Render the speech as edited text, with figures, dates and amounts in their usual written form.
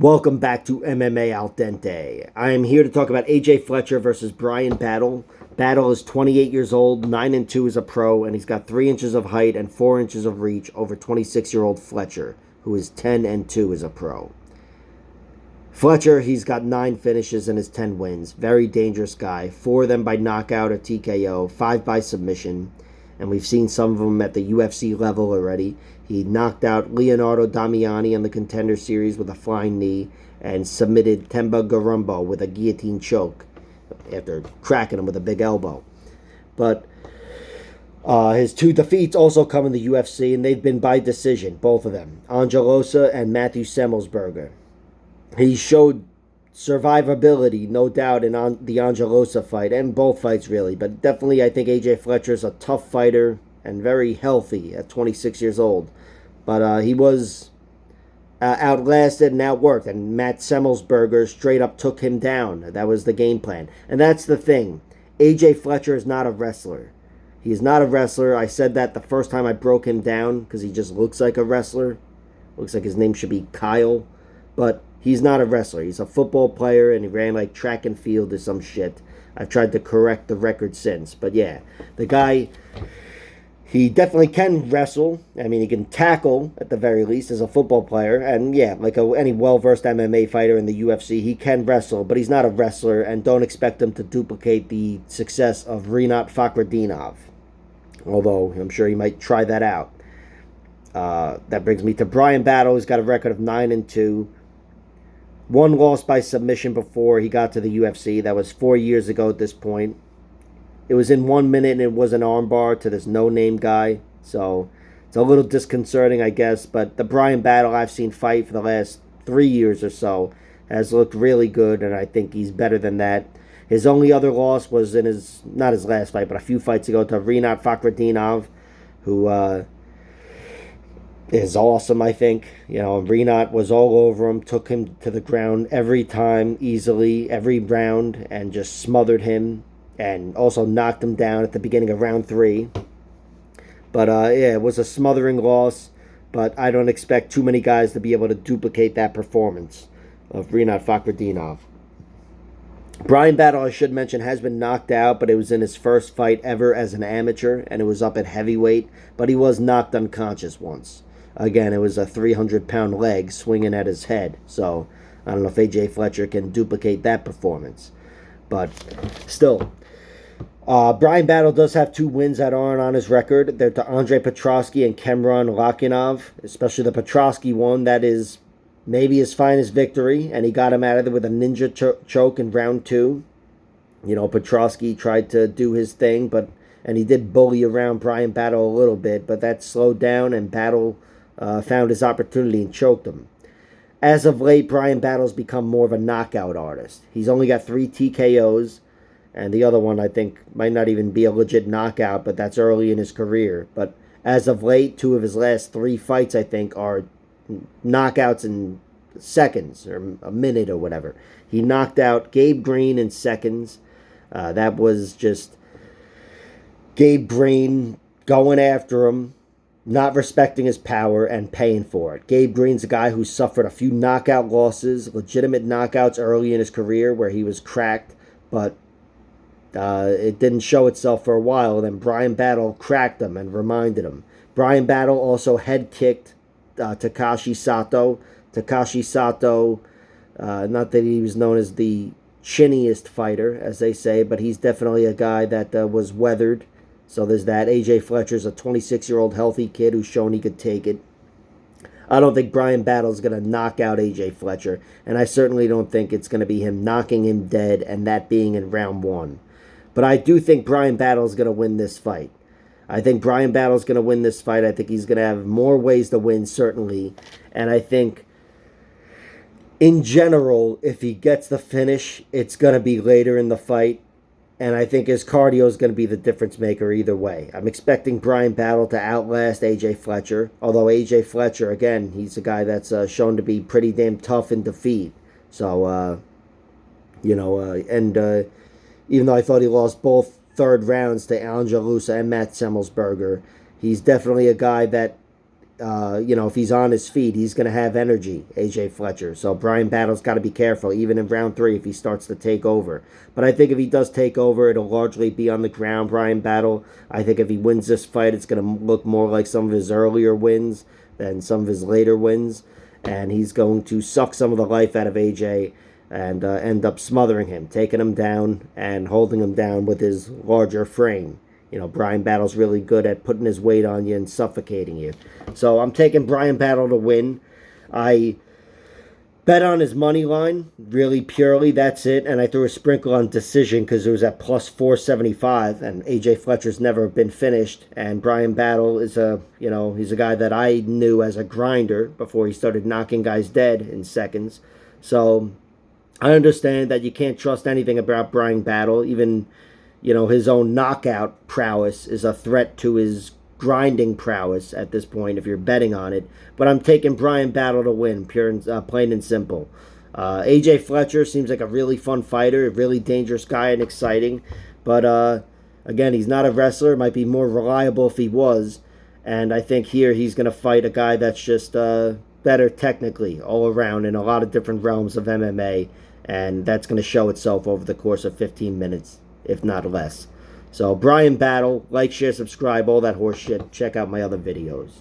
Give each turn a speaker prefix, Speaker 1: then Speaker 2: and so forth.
Speaker 1: Welcome back to MMA Al Dente. I am here to talk about AJ Fletcher versus Bryan Battle. Battle is 28 years old, 9-2 as a pro, and he's got 3 inches of height and 4 inches of reach over 26-year-old Fletcher, who is 10-2 as a pro. Fletcher, he's got 9 finishes in his 10 wins. Very dangerous guy. 4 of them by knockout or TKO, 5 by submission, and we've seen some of them at the UFC level already. He knocked out Leonardo Damiani in the Contender Series with a flying knee and submitted Temba Garumbo with a guillotine choke after cracking him with a big elbow. But his 2 defeats also come in the UFC, and they've been by decision, both of them. Angelosa and Matthew Semmelsberger. He showed survivability, no doubt, in the Angelosa fight, and both fights really. But definitely I think AJ Fletcher is a tough fighter and very healthy at 26 years old. But he was outlasted and outworked, and Matt Semmelsberger straight up took him down. That was the game plan. And that's the thing. AJ Fletcher is not a wrestler. He is not a wrestler. I said that the first time I broke him down because he just looks like a wrestler. Looks like his name should be Kyle. But he's not a wrestler. He's a football player, and he ran like track and field or some shit. I've tried to correct the record since. But yeah, the guy, he definitely can wrestle. I mean, he can tackle at the very least as a football player. And yeah, like any well-versed MMA fighter in the UFC, he can wrestle, but he's not a wrestler, and don't expect him to duplicate the success of Rinat Fakhretdinov. Although I'm sure he might try that out. That brings me to Bryan Battle. He's got a record of 9-2. 1 loss by submission before he got to the UFC. That was 4 years ago at this point. It was in 1 minute, and it was an armbar to this no-name guy. So it's a little disconcerting, I guess. But the Bryan Battle I've seen fight for the last 3 years or so has looked really good, and I think he's better than that. His only other loss was in not his last fight, but a few fights ago to Rinat Fakhretdinov, who is awesome, I think. You know, Rinat was all over him, took him to the ground every time, easily, every round, and just smothered him, and also knocked him down at the beginning of round 3. But yeah, it was a smothering loss, but I don't expect too many guys to be able to duplicate that performance of Rinat Fakhretdinov. Bryan Battle, I should mention, has been knocked out, but it was in his first fight ever as an amateur, and it was up at heavyweight, but he was knocked unconscious once. Again, it was a 300-pound leg swinging at his head, so I don't know if AJ Fletcher can duplicate that performance. But still, Bryan Battle does have 2 wins that aren't on his record. They're to Andre Petroski and Kemron Lakinov, especially the Petroski one. That is maybe his finest victory, and he got him out of there with a ninja choke in round 2. You know, Petroski tried to do his thing, and he did bully around Bryan Battle a little bit, but that slowed down, and Battle found his opportunity and choked him. As of late, Bryan Battle's become more of a knockout artist. He's only got 3 TKOs, and the other one I think might not even be a legit knockout, but that's early in his career. But as of late, 2 of his last 3 fights, I think, are knockouts in seconds or a minute or whatever. He knocked out Gabe Green in seconds. That was just Gabe Green going after him, not respecting his power, and paying for it. Gabe Green's a guy who suffered a few knockout losses, legitimate knockouts early in his career where he was cracked, but it didn't show itself for a while. And then Bryan Battle cracked him and reminded him. Bryan Battle also head kicked Takashi Sato. Takashi Sato, not that he was known as the chinniest fighter, as they say, but he's definitely a guy that was weathered. So there's that. AJ Fletcher's a 26-year-old healthy kid who's shown he could take it. I don't think Bryan Battle's going to knock out AJ Fletcher, and I certainly don't think it's going to be him knocking him dead, and that being in round 1. But I do think Bryan Battle's going to win this fight. I think Bryan Battle's going to win this fight. I think he's going to have more ways to win, certainly. And I think, in general, if he gets the finish, it's going to be later in the fight. And I think his cardio is going to be the difference maker either way. I'm expecting Bryan Battle to outlast AJ Fletcher. Although AJ Fletcher, again, he's a guy that's shown to be pretty damn tough in defeat. So, even though I thought he lost both third rounds to Angelusa and Matt Semmelsberger, he's definitely a guy that if he's on his feet, he's going to have energy, AJ Fletcher. So Bryan Battle's got to be careful, even in round 3, if he starts to take over. But I think if he does take over, it'll largely be on the ground, Bryan Battle. I think if he wins this fight, it's going to look more like some of his earlier wins than some of his later wins. And he's going to suck some of the life out of AJ and end up smothering him, taking him down and holding him down with his larger frame. Bryan Battle's really good at putting his weight on you and suffocating you. So I'm taking Bryan Battle to win. I bet on his money line, really purely, that's it. And I threw a sprinkle on decision because it was at plus 475. And AJ Fletcher's never been finished. And Bryan Battle is he's a guy that I knew as a grinder before he started knocking guys dead in seconds. So I understand that you can't trust anything about Bryan Battle. Even his own knockout prowess is a threat to his grinding prowess at this point if you're betting on it. But I'm taking Bryan Battle to win, pure and plain and simple. AJ Fletcher seems like a really fun fighter, a really dangerous guy and exciting. But again, he's not a wrestler. Might be more reliable if he was. And I think here he's going to fight a guy that's just better technically all around in a lot of different realms of MMA. And that's going to show itself over the course of 15 minutes. If not less. So, Bryan Battle, like, share, subscribe, all that horse shit. Check out my other videos.